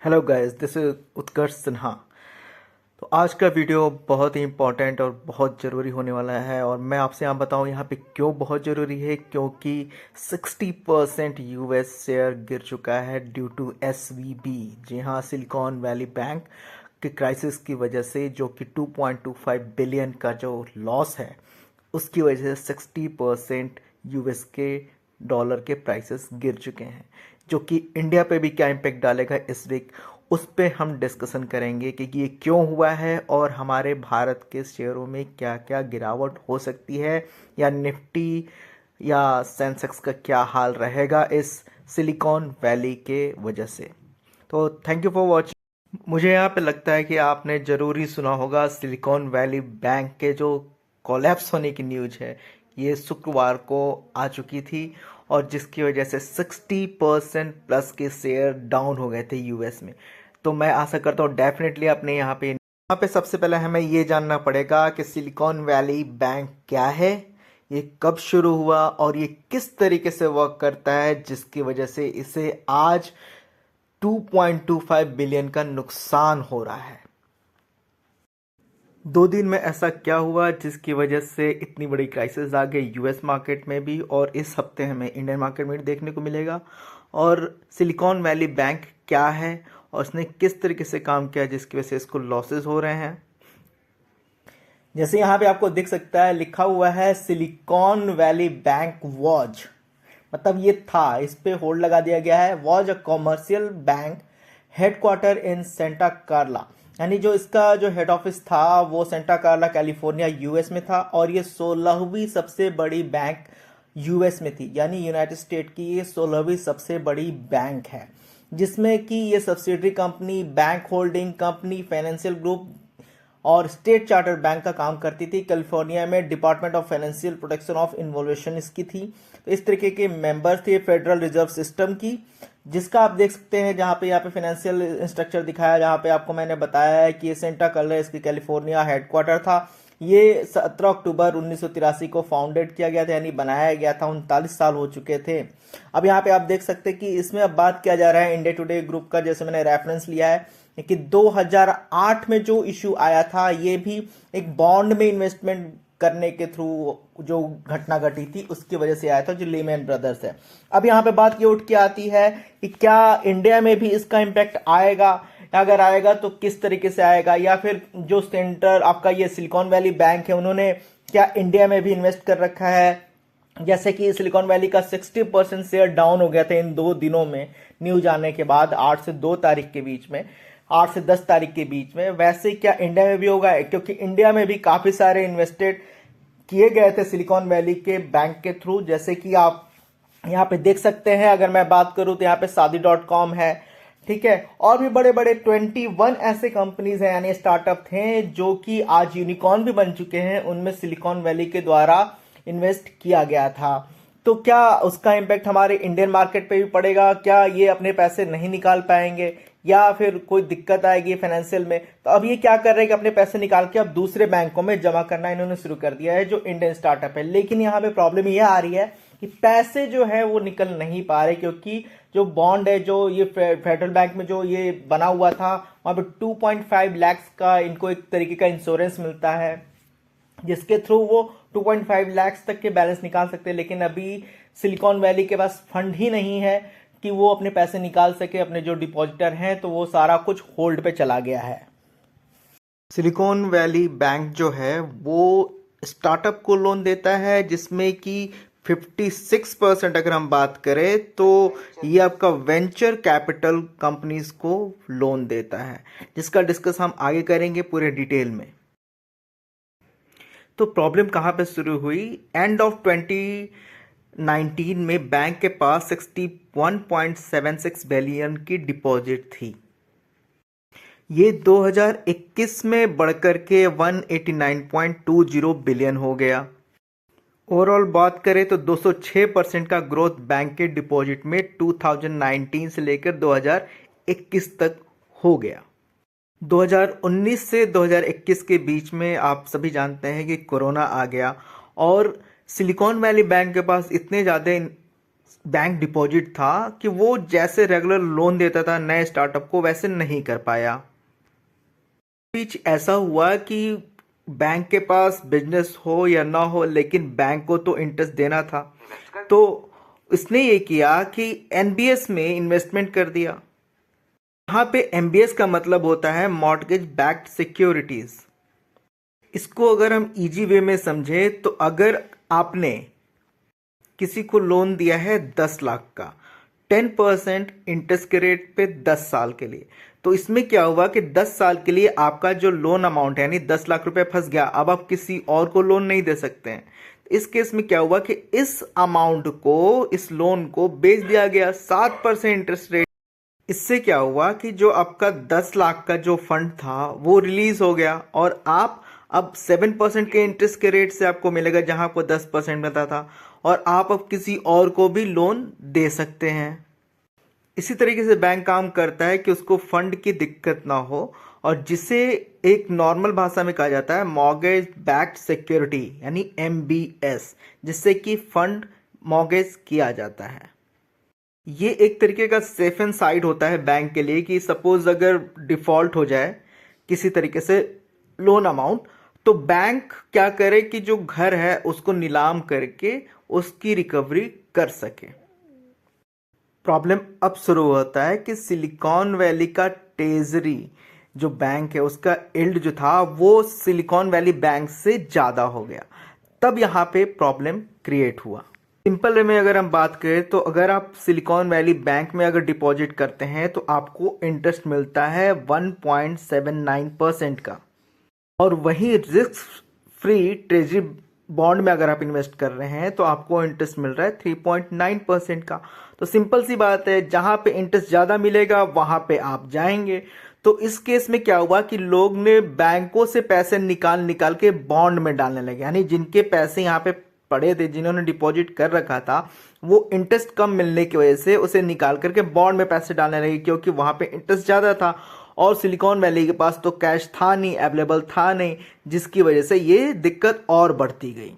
Hello guys, this is उत्कर्ष सिन्हा। तो आज का वीडियो बहुत ही इम्पोर्टेंट और बहुत ज़रूरी होने वाला है और मैं आपसे यहाँ बताऊँ यहाँ पे क्यों बहुत ज़रूरी है। क्योंकि 60% यूएस शेयर गिर चुका है ड्यू टू एसवीबी। जी हाँ, सिलिकॉन वैली बैंक के क्राइसिस की वजह से, जो कि 2.25 बिलियन का जो लॉस है, उसकी वजह से 60% यूएस के डॉलर के प्राइसेस गिर चुके हैं, जो कि इंडिया पे भी क्या इम्पेक्ट डालेगा इस वीक, उस पे हम डिस्कशन करेंगे कि ये क्यों हुआ है और हमारे भारत के शेयरों में क्या क्या गिरावट हो सकती है, या निफ्टी या सेंसेक्स का क्या हाल रहेगा इस सिलिकॉन वैली के वजह से। तो थैंक यू फॉर वॉचिंग। मुझे यहाँ पे लगता है कि आपने ज़रूरी सुना होगा सिलिकॉन वैली बैंक के जो कोलैप्स होने की न्यूज़ है, ये शुक्रवार को आ चुकी थी और जिसकी वजह से 60% प्लस के शेयर डाउन हो गए थे यूएस में। तो मैं आशा करता हूँ डेफिनेटली अपने यहाँ पे सबसे पहले हमें ये जानना पड़ेगा कि सिलिकॉन वैली बैंक क्या है, ये कब शुरू हुआ और ये किस तरीके से वर्क करता है, जिसकी वजह से इसे आज 2.25 बिलियन का नुकसान हो रहा है। 2 दिन में ऐसा क्या हुआ जिसकी वजह से इतनी बड़ी क्राइसिस आ गई यूएस मार्केट में भी, और इस हफ्ते हमें इंडियन मार्केट में भी देखने को मिलेगा। और सिलिकॉन वैली बैंक क्या है और उसने किस तरीके से काम किया जिसकी वजह से इसको लॉसेस हो रहे हैं। जैसे यहाँ पे आपको दिख सकता है, लिखा हुआ है सिलिकॉन वैली बैंक वॉज, मतलब ये था, इस पे होल्ड लगा दिया गया है। Was a commercial bank headquarter in Santa Clara, यानी जो इसका जो हेड ऑफिस था वो सेंटा कार्ला कैलिफोर्निया यूएस में था, और ये 16वीं सबसे बड़ी बैंक यूएस में थी, यानी यूनाइटेड स्टेट की ये 16वीं सबसे बड़ी बैंक है, जिसमें कि ये subsidiary company, bank holding company, financial group और स्टेट चार्टर्ड बैंक का काम करती थी। कैलिफोर्निया में department of financial protection of involution इसकी थी। तो इस तरीके के मेंबर थे फेडरल रिजर्व सिस्टम की, जिसका आप देख सकते हैं जहाँ पे यहाँ पे फाइनेंशियल स्ट्रक्चर दिखाया, जहाँ पे आपको मैंने बताया है कि ये सेंटा कार्ला इसकी कैलिफोर्निया हेडक्वार्टर था। ये 17 अक्टूबर 1983 को फाउंडेड किया गया था, यानी बनाया गया था। 39 साल हो चुके थे। अब यहाँ पे आप देख सकते हैं कि इसमें अब बात किया जा रहा है इंडिया टुडे ग्रुप का, जैसे मैंने रेफरेंस लिया है कि 2008 में जो इश्यू आया था, ये भी एक बॉन्ड में इन्वेस्टमेंट करने के थ्रू जो घटना घटी थी उसकी वजह से आया था, जो लेमैन ब्रदर्स है। अब यहाँ पे बात ये उठ के आती है कि क्या इंडिया में भी इसका इम्पैक्ट आएगा, अगर आएगा तो किस तरीके से आएगा, या फिर जो सेंटर आपका ये सिलिकॉन वैली बैंक है उन्होंने क्या इंडिया में भी इन्वेस्ट कर रखा है। जैसे कि सिलिकॉन वैली का 60% शेयर डाउन हो गया था इन 2 दिनों में, न्यूज आने के बाद, 8 से 2 तारीख के बीच में, 8 से 10 तारीख के बीच में। वैसे क्या इंडिया में भी होगा, क्योंकि इंडिया में भी काफी सारे इन्वेस्टेड किए गए थे सिलिकॉन वैली के बैंक के थ्रू, जैसे कि आप यहाँ पे देख सकते हैं। अगर मैं बात करूं तो यहाँ पे शादी.com है, ठीक है, और भी बड़े बड़े 21 ऐसे कंपनीज हैं, यानी स्टार्टअप थे जो कि आज यूनिकॉर्न भी बन चुके हैं, उनमें सिलिकॉन वैली के द्वारा इन्वेस्ट किया गया था। तो क्या उसका इम्पैक्ट हमारे इंडियन मार्केट पे भी पड़ेगा, क्या ये अपने पैसे नहीं निकाल पाएंगे, या फिर कोई दिक्कत आएगी फाइनेंशियल में। तो अब ये क्या कर रहे हैं कि अपने पैसे निकाल के अब दूसरे बैंकों में जमा करना इन्होंने शुरू कर दिया है, जो इंडियन स्टार्टअप है। लेकिन यहाँ पे प्रॉब्लम ये आ रही है कि पैसे जो है वो निकल नहीं पा रहे, क्योंकि जो बॉन्ड है, जो ये फेडरल बैंक में जो ये बना हुआ था, वहां पे 2.5 लाख का इनको एक तरीके का इंश्योरेंस मिलता है, जिसके थ्रू वो 2.5 लाख तक के बैलेंस निकाल सकते हैं। लेकिन अभी सिलिकॉन वैली के पास फंड ही नहीं है कि वो अपने पैसे निकाल सके, अपने जो डिपॉजिटर हैं, तो वो सारा कुछ होल्ड पे चला गया है। सिलिकॉन वैली बैंक जो है वो स्टार्टअप को लोन देता है, जिसमें कि 56% अगर हम बात करें तो ये आपका वेंचर कैपिटल कंपनीज को लोन देता है, जिसका डिस्कस हम आगे करेंगे पूरे डिटेल में। तो प्रॉब्लम कहाँ पे शुरू हुई, एंड ऑफ 2019 में बैंक के पास 61.76 बिलियन की डिपॉजिट थी। ये 2021 में बढ़कर के 189.20 बिलियन हो गया। ओवरऑल बात करें तो 206% का ग्रोथ बैंक के डिपॉजिट में 2019 से लेकर 2021 तक हो गया। 2019 से 2021 के बीच में आप सभी जानते हैं कि कोरोना आ गया, और सिलिकॉन वैली बैंक के पास इतने ज़्यादा बैंक डिपॉजिट था कि वो जैसे रेगुलर लोन देता था नए स्टार्टअप को वैसे नहीं कर पाया। बीच ऐसा हुआ कि बैंक के पास बिजनेस हो या ना हो लेकिन बैंक को तो इंटरेस्ट देना था, तो इसने ये किया कि एनबीएस में इन्वेस्टमेंट कर दिया। यहाँ पे एमबीएस का मतलब होता है मॉर्टगेज बैक्ड सिक्योरिटीज। इसको अगर हम इजी वे में समझे तो अगर आपने किसी को लोन दिया है 10 लाख का 10% इंटरेस्ट के रेट पे 10 साल के लिए, तो इसमें क्या हुआ कि 10 साल के लिए आपका जो लोन अमाउंट है यानी 10 लाख रुपए फंस गया। अब आप किसी और को लोन नहीं दे सकते हैं। इस केस में क्या हुआ कि इस अमाउंट को, इस लोन को बेच दिया गया 7% इंटरेस्ट रेट। इससे क्या हुआ कि जो आपका 10 लाख का जो फंड था वो रिलीज हो गया और आप अब 7% के इंटरेस्ट के रेट से आपको मिलेगा जहां आपको 10% मिलता था, और आप अब किसी और को भी लोन दे सकते हैं। इसी तरीके से बैंक काम करता है कि उसको फंड की दिक्कत ना हो, और जिसे एक नॉर्मल भाषा में कहा जाता है मॉर्गेज बैक्ड सिक्योरिटी यानी एमबीएस, जिससे कि फंड मॉर्गेज किया जाता है। ये एक तरीके का सेफ एंड साइड होता है बैंक के लिए कि सपोज अगर डिफॉल्ट हो जाए किसी तरीके से लोन अमाउंट, तो बैंक क्या करे कि जो घर है उसको नीलाम करके उसकी रिकवरी कर सके। प्रॉब्लम अब शुरू होता है कि सिलिकॉन वैली का ट्रेजरी जो बैंक है उसका यील्ड जो था वो सिलिकॉन वैली बैंक से ज़्यादा हो गया। तब यहाँ पे प्रॉब्लम क्रिएट हुआ। सिंपल वे में अगर हम बात करें तो अगर आप सिलिकॉन वैली बैंक में अगर डिपॉजिट करते हैं तो आपको इंटरेस्ट मिलता है 1.79% का, और वहीं रिस्क फ्री ट्रेजरी बॉन्ड में अगर आप इन्वेस्ट कर रहे हैं तो आपको इंटरेस्ट मिल रहा है 3.9% का। तो सिंपल सी बात है, जहां पे इंटरेस्ट ज़्यादा मिलेगा वहां पे आप जाएंगे। तो इस केस में क्या हुआ कि लोग ने बैंकों से पैसे निकाल निकाल के बॉन्ड में डालने लगे, यानी जिनके पैसे यहाँ पे पड़े थे, जिन्होंने डिपॉजिट कर रखा था, वो इंटरेस्ट कम मिलने की वजह से उसे निकाल करके बॉन्ड में पैसे डालने लगे, क्योंकि वहां पे इंटरेस्ट ज़्यादा था और सिलिकॉन वैली के पास तो कैश था नहीं, अवेलेबल था नहीं, जिसकी वजह से ये दिक्कत और बढ़ती गई।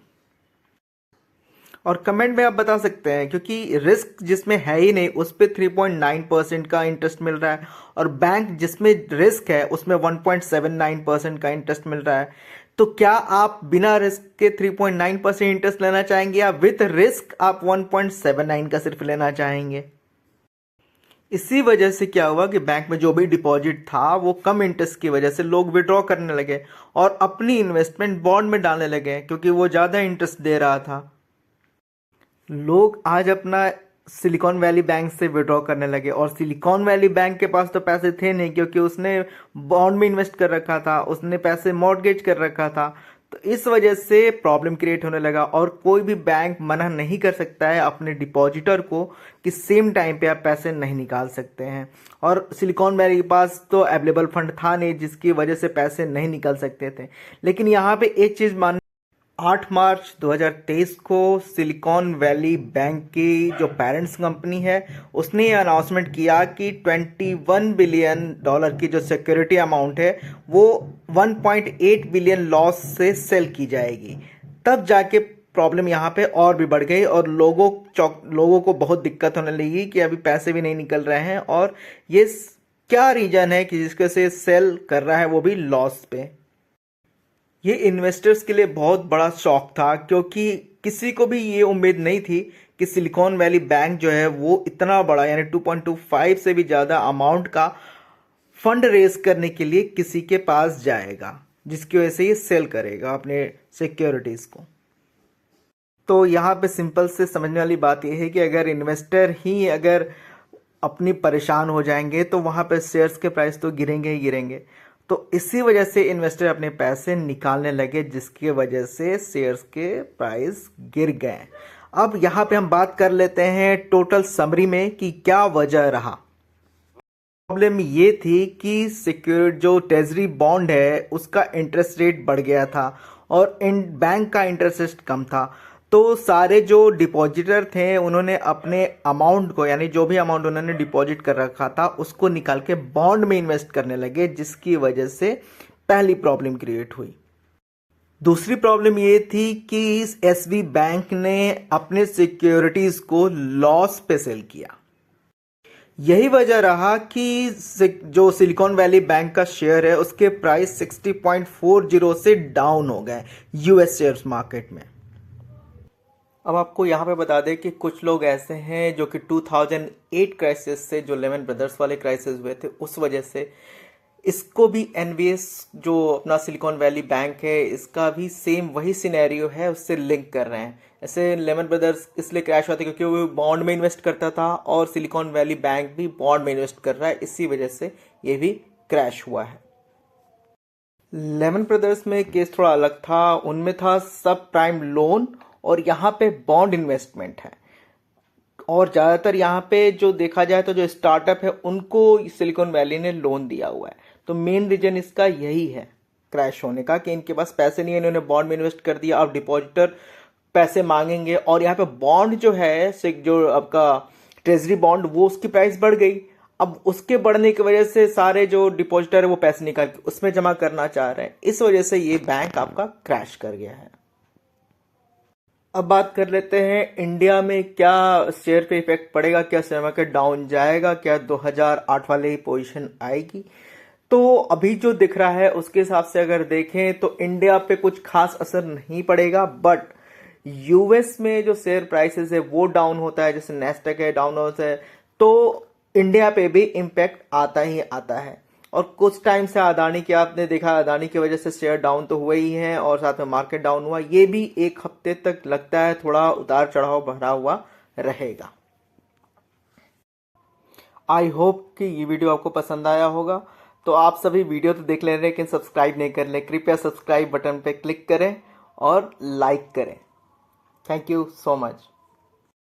और कमेंट में आप बता सकते हैं, क्योंकि रिस्क जिसमें है ही नहीं उस पर 3.9% का इंटरेस्ट मिल रहा है, और बैंक जिसमें रिस्क है उसमें 1.79% का इंटरेस्ट मिल रहा है। तो क्या आप बिना रिस्क के 3.9% इंटरेस्ट लेना चाहेंगे या विथ रिस्क आप 1.79 का सिर्फ लेना चाहेंगे? इसी वजह से क्या हुआ कि बैंक में जो भी डिपॉजिट था वो कम इंटरेस्ट की वजह से लोग विड्रॉ करने लगे और अपनी इन्वेस्टमेंट बॉन्ड में डालने लगे, क्योंकि वो ज़्यादा इंटरेस्ट दे रहा था। लोग आज अपना सिलिकॉन वैली बैंक से विड्रॉ करने लगे, और सिलिकॉन वैली बैंक के पास तो पैसे थे नहीं, क्योंकि उसने बॉन्ड में इन्वेस्ट कर रखा था, उसने पैसे मॉर्गेज कर रखा था। तो इस वजह से प्रॉब्लम क्रिएट होने लगा, और कोई भी बैंक मना नहीं कर सकता है अपने डिपॉजिटर को कि सेम टाइम पे आप पैसे नहीं निकाल सकते हैं। और सिलिकॉन वैली के पास तो अवेलेबल फंड था नहीं, जिसकी वजह से पैसे नहीं निकल सकते थे। लेकिन यहाँ पे एक चीज़ मान 8 मार्च 2023 को सिलिकॉन वैली बैंक की जो पेरेंट्स कंपनी है उसने ये अनाउंसमेंट किया कि $21 बिलियन की जो सिक्योरिटी अमाउंट है वो 1.8 बिलियन लॉस से सेल की जाएगी। तब जाके प्रॉब्लम यहाँ पे और भी बढ़ गई और लोगों को बहुत दिक्कत होने लगी कि अभी पैसे भी नहीं निकल रहे हैं, और ये क्या रीजन है कि जिसके से सेल कर रहा है वो भी लॉस पे। ये इन्वेस्टर्स के लिए बहुत बड़ा शॉक था, क्योंकि किसी को भी ये उम्मीद नहीं थी कि सिलिकॉन वैली बैंक जो है वो इतना बड़ा यानी 2.25 से भी ज़्यादा अमाउंट का फंड रेज करने के लिए किसी के पास जाएगा, जिसकी वजह से ये सेल करेगा अपने सिक्योरिटीज़ को। तो यहाँ पे सिंपल से समझने वाली बात यह है कि अगर इन्वेस्टर ही अगर अपनी परेशान हो जाएंगे तो वहाँ पे शेयर्स के प्राइस तो गिरेंगे ही गिरेंगे। तो इसी वजह से इन्वेस्टर अपने पैसे निकालने लगे, जिसकी वजह से शेयर्स के प्राइस गिर गए। अब यहाँ पे हम बात कर लेते हैं टोटल समरी में कि क्या वजह रहा। प्रॉब्लम ये थी कि सिक्योर जो ट्रेजरी बॉन्ड है उसका इंटरेस्ट रेट बढ़ गया था और बैंक का इंटरेस्ट रेट कम था। तो सारे जो डिपॉजिटर थे उन्होंने अपने अमाउंट को, यानी जो भी अमाउंट उन्होंने डिपॉजिट कर रखा था उसको निकाल के बॉन्ड में इन्वेस्ट करने लगे, जिसकी वजह से पहली प्रॉब्लम क्रिएट हुई। दूसरी प्रॉब्लम ये थी कि इस एसबी बैंक ने अपने सिक्योरिटीज को लॉस पे सेल किया। यही वजह रहा कि जो सिलिकॉन वैली बैंक का शेयर है उसके प्राइस 60.40 से डाउन हो गए यूएस शेयर्स मार्केट में। अब आपको यहाँ पे बता दें कि कुछ लोग ऐसे हैं जो कि 2008 क्राइसिस से, जो लेमन ब्रदर्स वाले क्राइसिस हुए थे उस वजह से, इसको भी एनवीएस जो अपना सिलिकॉन वैली बैंक है इसका भी सेम वही सिनेरियो है, उससे लिंक कर रहे हैं। ऐसे लेमन ब्रदर्स इसलिए क्रैश हुआ था क्योंकि वो बॉन्ड में इन्वेस्ट करता था और सिलिकॉन वैली बैंक भी बॉन्ड में इन्वेस्ट कर रहा है, इसी वजह से ये भी क्रैश हुआ है। लेमन ब्रदर्स में केस थोड़ा अलग था, उनमें था सब प्राइम लोन और यहाँ पे बॉन्ड इन्वेस्टमेंट है। और ज़्यादातर यहाँ पे जो देखा जाए तो जो स्टार्टअप है उनको सिलिकॉन वैली ने लोन दिया हुआ है। तो मेन रीजन इसका यही है क्रैश होने का कि इनके पास पैसे नहीं है, इन्होंने बॉन्ड में इन्वेस्ट कर दिया। अब डिपॉजिटर पैसे मांगेंगे और यहाँ पे बॉन्ड जो है, जो आपका ट्रेजरी बॉन्ड, वो उसकी प्राइस बढ़ गई। अब उसके बढ़ने की वजह से सारे जो डिपॉजिटर है वो पैसे निकाल के उसमें जमा करना चाह रहे हैं, इस वजह से ये बैंक आपका क्रैश कर गया है। अब बात कर लेते हैं इंडिया में क्या शेयर पे इफेक्ट पड़ेगा, क्या शेयर मार्केट डाउन जाएगा, क्या 2008 वाले ही पोजीशन आएगी। तो अभी जो दिख रहा है उसके हिसाब से अगर देखें तो इंडिया पे कुछ खास असर नहीं पड़ेगा, बट यूएस में जो शेयर प्राइसेस है वो डाउन होता है, जैसे नेस्डैक है डाउन होता है, तो इंडिया पे भी इम्पैक्ट आता ही आता है। और कुछ टाइम से अदानी की आपने देखा, अदानी की वजह से शेयर डाउन तो हुए ही हैं और साथ में मार्केट डाउन हुआ, ये भी एक हफ्ते तक लगता है थोड़ा उतार चढ़ाव भरा हुआ रहेगा। आई होप कि ये वीडियो आपको पसंद आया होगा। तो आप सभी वीडियो तो देख ले रहे हैं लेकिन सब्सक्राइब नहीं कर ले, कृपया सब्सक्राइब बटन पे क्लिक करें और लाइक करें। Thank you so much.